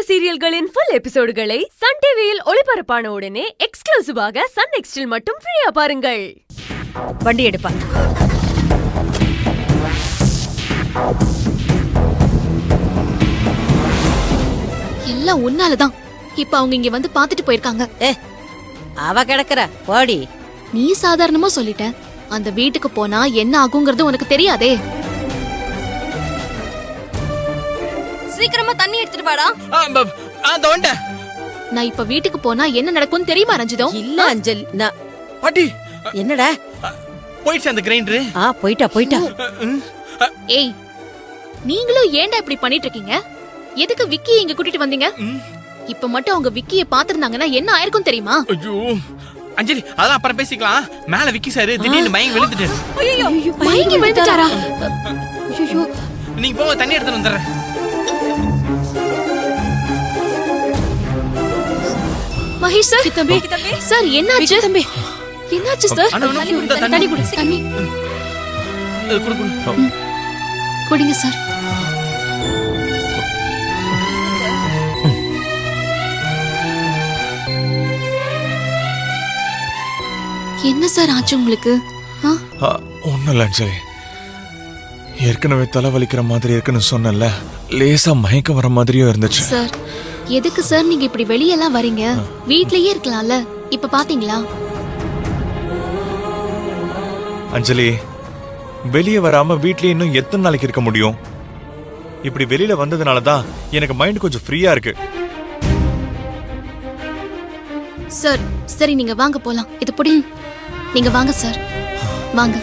சீரியல்களின் full எபிசோடுகளை Sun டிவியில் ஒளிபரப்பான உடனே எக்ஸ்க்ளூசிவாக சன் நெக்ஸ்டில் மட்டும் ஃப்ரீயா பாருங்கள். வண்டி எடுப்பா. எல்லாம் உன்னாலதான். இப்ப அவங்க இங்க வந்து பாத்துட்டு போயிருக்காங்க. அவ கிடக்குற போடி. நீ சாதாரணமா சொல்லிட்ட. அந்த வீட்டுக்கு போனா என்ன ஆகுங்கிறது உனக்கு தெரியாதே. சீக்கிரமா தண்ணி எடுத்துட்டு வாடா. நான் இப்ப வீட்டுக்கு போனா என்ன நடக்கும்னு தெரியுமா ரஞ்சிதம்? இல்ல அஞ்சலி, நான் பாட்டி என்னடா போயிடுச்சு அந்த கிரைண்டர். போயிட்டா. ஏய், நீங்களும் ஏன்டா இப்படி பண்ணிட்டு இருக்கீங்க? எதுக்கு விக்கி இங்க கூட்டிட்டு வந்தீங்க? இப்ப மட்டும் அவங்க விக்கிய பாத்துருந்தாங்கன்னா என்ன ஆயிருக்கும் தெரியுமா? ஐயோ அஞ்சலி, அதெல்லாம் அப்புறம் பேசிக்கலாம். மேல விக்கி சார் திடீர்னு மயங்கி விழுந்துட்டாரு. மயங்கி விழுந்துட்டாரா? ஐயோ, நீங்க போங்க, தண்ணி எடுத்துட்டு வந்துடுறேன். மகேஷ் சார். தம்பி சார், என்னாச்சு தம்பி? என்னாச்சு சார்? தண்ணி குடி. தண்ணி குடு குடு. குடிங்க சார். என்ன சார் ஆச்சு உங்களுக்கு? ஒன்னும் இல்ல அஞ்சலி, ஏற்கனவே தலைவலிக்கிற மாதிரி இருக்குன்னு சொன்னல, லேசா மயக்கம் வர மாதிரியும் இருந்துச்சு. சார், எதுக்கு சார் நீங்க இப்படி வெளியெல்லாம் வரீங்க? வீட்லயே இருக்கலாம்ல. இப்ப பாத்தீங்களா? அஞ்சலி, வெளியே வராம வீட்லயே இன்னும் எத்தனை நாளைக்கு இருக்க முடியும்? இப்படி வெளியில வந்ததுனாலதான் எனக்கு மைண்ட் கொஞ்சம் ஃப்ரீயா இருக்கு. சார், சரி நீங்க வாங்க போலாம். இது புடி. நீங்க வாங்க சார், வாங்க.